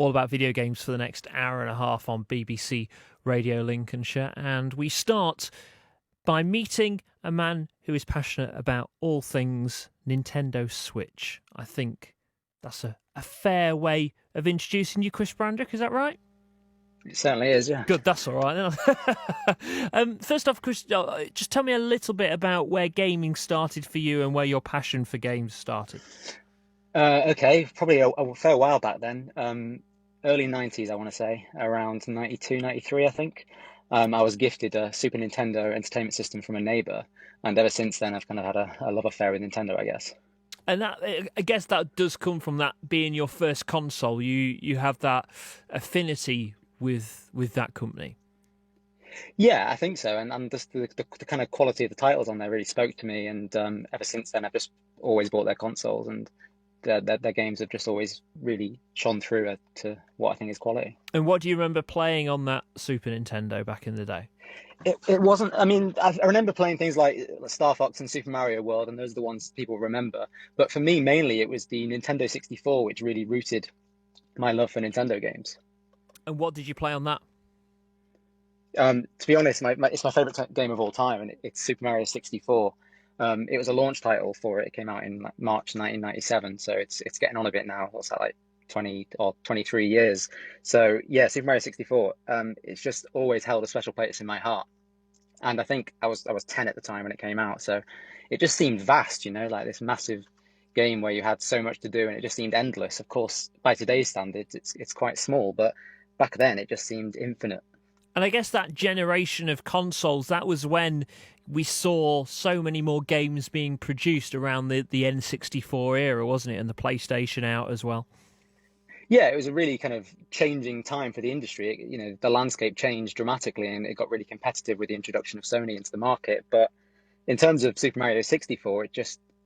all about video games for the next hour and a half on BBC Radio Lincolnshire. And we start by meeting a man who is passionate about all things Nintendo Switch. I think that's a fair way of introducing you, Chris Brandrick. Is that right? It certainly is, yeah. Good, that's all right then. First off, Chris, just tell me a little bit about where gaming started for you and where your passion for games started. Okay, probably a fair while back then. Early 90s, I want to say, around 92, 93, I think. I was gifted a Super Nintendo entertainment system from a neighbor, and ever since then I've kind of had a love affair with Nintendo, I guess. And that, I guess that does come from that being your first console. You have that affinity with that company. Yeah, I think so, and just the kind of quality of the titles on there really spoke to me, and ever since then I've just always bought their consoles, and their games have just always really shone through to what I think is quality. And what do you remember playing on that Super Nintendo back in the day? It wasn't, I mean, I remember playing things like Star Fox and Super Mario World, and those are the ones people remember. But for me, mainly, it was the Nintendo 64, which really rooted my love for Nintendo games. And what did you play on that? To be honest, it's my favorite game of all time, and it's Super Mario 64. It was a launch title for it. It came out in March 1997, so it's getting on a bit now. What's that, like 20 or 23 years? So yeah, Super Mario 64. It's just always held a special place in my heart. And I think I was 10 at the time when it came out, so it just seemed vast, like this massive game where you had so much to do, and it just seemed endless. Of course, by today's standards, it's quite small, but back then it just seemed infinite. And I guess that generation of consoles, that was when we saw so many more games being produced around the N64 era, wasn't it? And the PlayStation out as well. Yeah, it was a really kind of changing time for the industry. The landscape changed dramatically, and it got really competitive with the introduction of Sony into the market. But in terms of Super Mario 64,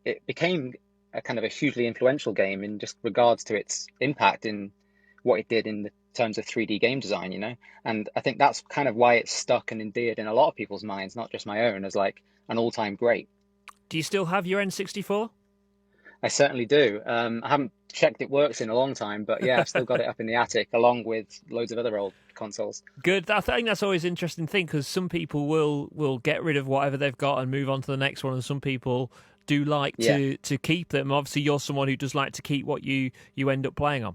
it became a kind of a hugely influential game in just regards to its impact in what it did in the terms of 3D game design. And I think that's kind of why it's stuck and endeared in a lot of people's minds, not just my own, as like an all-time great. Do you still have your N64? I certainly do. I haven't checked it works in a long time, but yeah, I've still got it up in the attic along with loads of other old consoles. Good. I think that's always an interesting thing, because some people will get rid of whatever they've got and move on to the next one, and some people do like to keep them. Obviously, you're someone who does like to keep what you end up playing on.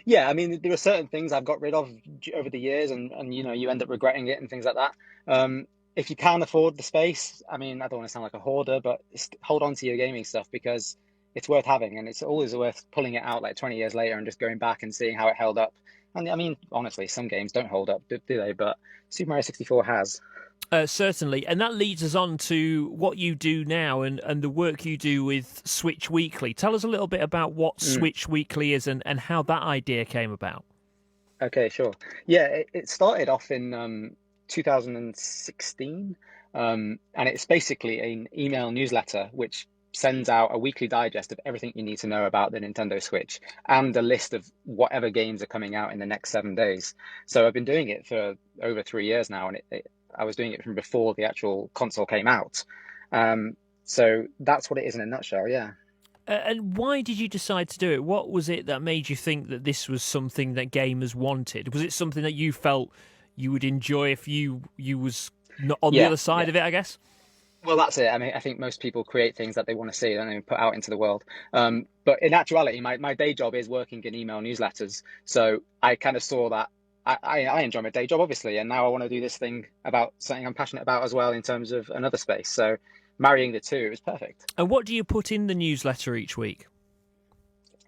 Yeah, I mean, there are certain things I've got rid of over the years, and you end up regretting it and things like that. If you can afford the space, I mean, I don't want to sound like a hoarder, but hold on to your gaming stuff, because it's worth having, and it's always worth pulling it out like 20 years later and just going back and seeing how it held up. And I mean, honestly, some games don't hold up, do they? But Super Mario 64 has. Certainly, and that leads us on to what you do now and the work you do with Switch Weekly. Tell us a little bit about what Switch Weekly is and how that idea came about. Okay, sure. Yeah, it started off in 2016, and it's basically an email newsletter which sends out a weekly digest of everything you need to know about the Nintendo Switch and a list of whatever games are coming out in the next 7 days. So I've been doing it for over 3 years now, and I was doing it from before the actual console came out. So that's what it is in a nutshell, yeah. And why did you decide to do it? What was it that made you think that this was something that gamers wanted? Was it something that you felt you would enjoy if you was not on the other side of it, I guess? Well, that's it. I mean, I think most people create things that they want to see and then put out into the world. But in actuality, my day job is working in email newsletters. So I kind of saw that I enjoy my day job, obviously, and now I want to do this thing about something I'm passionate about as well in terms of another space. So marrying the two is perfect. And what do you put in the newsletter each week?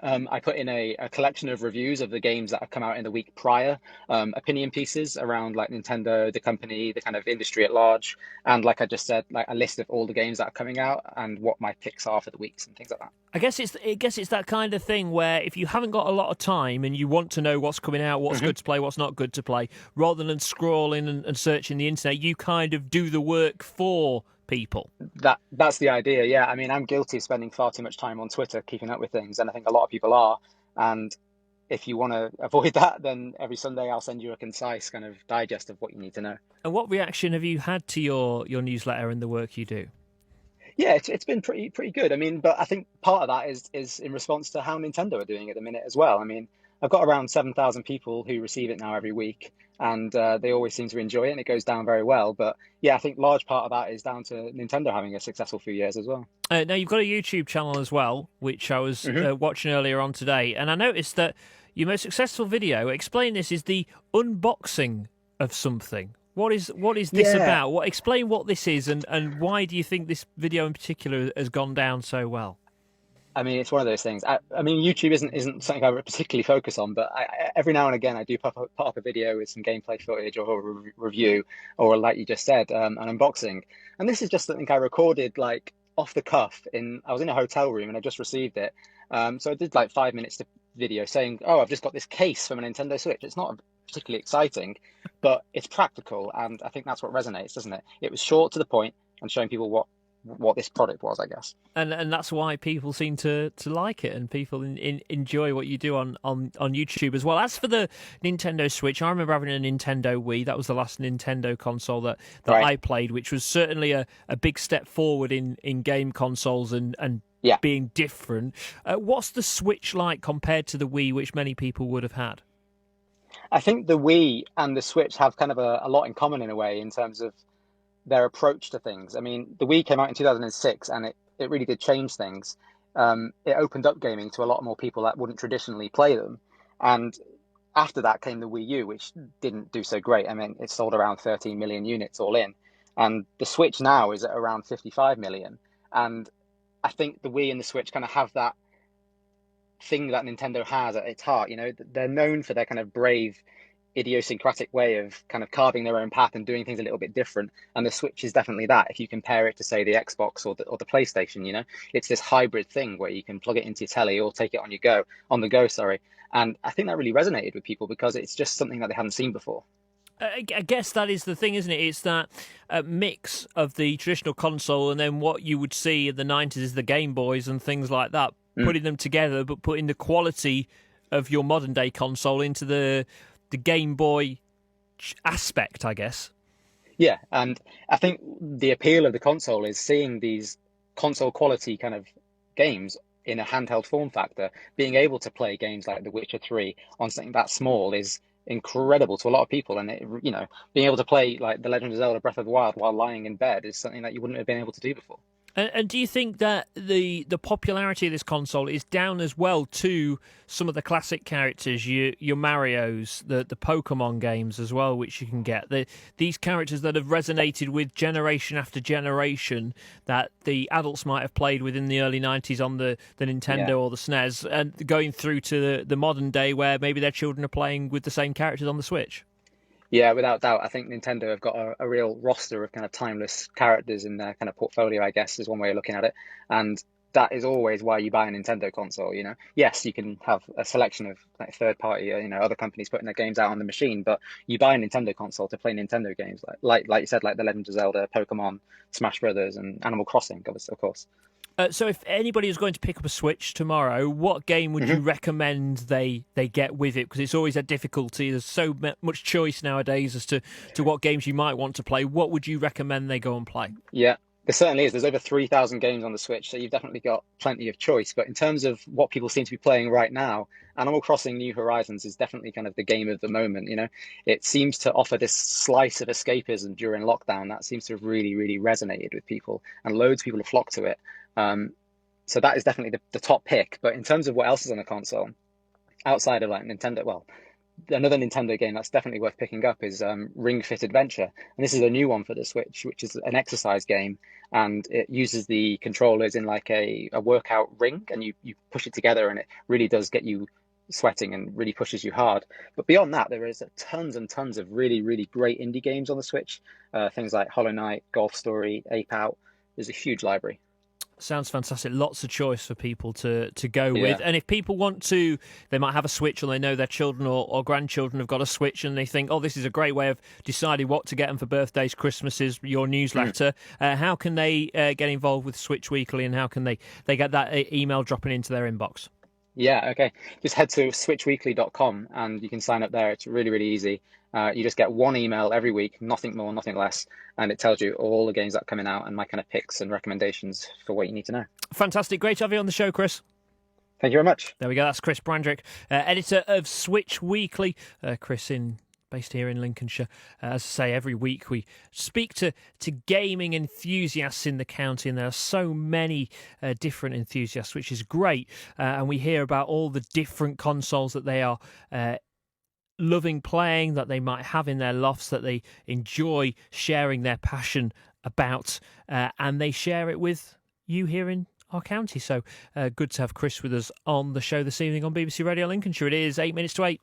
I put in a collection of reviews of the games that have come out in the week prior, opinion pieces around like Nintendo, the company, the kind of industry at large, and like I just said, like a list of all the games that are coming out and what my picks are for the weeks and things like that. I guess it's that kind of thing where if you haven't got a lot of time and you want to know what's coming out, what's good to play, what's not good to play, rather than scrolling and searching the internet, you kind of do the work for people. That's the idea, yeah. I mean, I'm guilty of spending far too much time on Twitter keeping up with things, and I think a lot of people are. And if you want to avoid that, then every Sunday I'll send you a concise kind of digest of what you need to know. And what reaction have you had to your newsletter and the work you do? Yeah, it's been pretty good. I mean, but I think part of that is in response to how Nintendo are doing at the minute as well. I mean, I've got around 7,000 people who receive it now every week, and they always seem to enjoy it, and it goes down very well. But yeah, I think large part of that is down to Nintendo having a successful few years as well. Now, you've got a YouTube channel as well, which I was Hmm. watching earlier on today, and I noticed that your most successful video, explain this, is the unboxing of something. What is this Yeah, about? Explain what this is, and why do you think this video in particular has gone down so well? I mean, it's one of those things. I mean, YouTube isn't something I particularly focus on, but every now and again I do put up a video with some gameplay footage or a review, or like you just said, an unboxing. And this is just something I recorded like off the cuff. I was in a hotel room and I just received it. So I did like 5 minutes to video saying, "Oh, I've just got this case from a Nintendo Switch." It's not particularly exciting, but it's practical, and I think that's what resonates, doesn't it? It was short to the point and showing people what this product was, I guess. And that's why people seem to like it, and people enjoy what you do on YouTube as well. As for the Nintendo Switch, I remember having a Nintendo Wii. That was the last Nintendo console that Right. I played, which was certainly a big step forward in game consoles and Yeah. being different. What's the Switch like compared to the Wii, which many people would have had? I think the Wii and the Switch have kind of a lot in common in a way in terms of their approach to things. I mean, the Wii came out in 2006 and it really did change things. It opened up gaming to a lot more people that wouldn't traditionally play them. And after that came the Wii U, which didn't do so great. I mean, it sold around 13 million units all in. And the Switch now is at around 55 million. And I think the Wii and the Switch kind of have that thing that Nintendo has at its heart. You know, they're known for their kind of brave, idiosyncratic way of kind of carving their own path and doing things a little bit different. And the Switch is definitely that. If you compare it to, say, the Xbox or the PlayStation, you know, it's this hybrid thing where you can plug it into your telly or take it on the go, sorry. And I think that really resonated with people because it's just something that they hadn't seen before. I guess that is the thing, isn't it? It's that mix of the traditional console and then what you would see in the 90s is the Game Boys and things like that, Mm. putting them together, but putting the quality of your modern day console into the Game Boy aspect, I guess. Yeah, and I think the appeal of the console is seeing these console quality kind of games in a handheld form factor. Being able to play games like The Witcher 3 on something that small is incredible to a lot of people. And being able to play like The Legend of Zelda Breath of the Wild while lying in bed is something that you wouldn't have been able to do before. And do you think that the popularity of this console is down as well to some of the classic characters, your Mario's, the Pokemon games as well, which you can get, these characters that have resonated with generation after generation that the adults might have played within the early 90s on the Yeah. Nintendo or the SNES, and going through to the modern day where maybe their children are playing with the same characters on the Switch? Yeah, without doubt. I think Nintendo have got a real roster of kind of timeless characters in their kind of portfolio, I guess, is one way of looking at it. And that is always why you buy a Nintendo console, you know. Yes, you can have a selection of like third party, other companies putting their games out on the machine, but you buy a Nintendo console to play Nintendo games like you said, like The Legend of Zelda, Pokemon, Smash Brothers, and Animal Crossing, obviously, of course. So, if anybody is going to pick up a Switch tomorrow, what game would you Hmm. recommend they get with it? Because it's always a difficulty. There's so much choice nowadays as to what games you might want to play. What would you recommend they go and play? Yeah, there certainly is. There's over 3,000 games on the Switch, so you've definitely got plenty of choice. But in terms of what people seem to be playing right now, Animal Crossing New Horizons is definitely kind of the game of the moment, you know. It seems to offer this slice of escapism during lockdown that seems to have really, really resonated with people, and loads of people have flocked to it. Um, so that is definitely the top pick. But in terms of what else is on the console, outside of like Nintendo, well, another Nintendo game that's definitely worth picking up is Ring Fit Adventure, and this is a new one for the Switch, which is an exercise game, and it uses the controllers in like a workout ring, and you push it together, and it really does get you sweating and really pushes you hard. But beyond that, there is tons and tons of really, really great indie games on the Switch, things like Hollow Knight, Golf Story, Ape Out. There's a huge library. Sounds fantastic. Lots of choice for people to go with. Yeah. And if people want to, they might have a Switch or they know their children or grandchildren have got a Switch and they think, oh, this is a great way of deciding what to get them for birthdays, Christmases, your newsletter. How can they get involved with Switch Weekly, and how can they get that email dropping into their inbox? Yeah, okay. Just head to switchweekly.com and you can sign up there. It's really, really easy. You just get one email every week, nothing more, nothing less, and it tells you all the games that are coming out and my kind of picks and recommendations for what you need to know. Fantastic. Great to have you on the show, Chris. Thank you very much. There we go. That's Chris Brandrick, editor of Switch Weekly. Chris based here in Lincolnshire. As I say, every week we speak to gaming enthusiasts in the county, and there are so many different enthusiasts, which is great. And we hear about all the different consoles that they are loving playing, that they might have in their lofts, that they enjoy sharing their passion about, and they share it with you here in our county. So good to have Chris with us on the show this evening on BBC Radio Lincolnshire. It is 8 minutes to 8.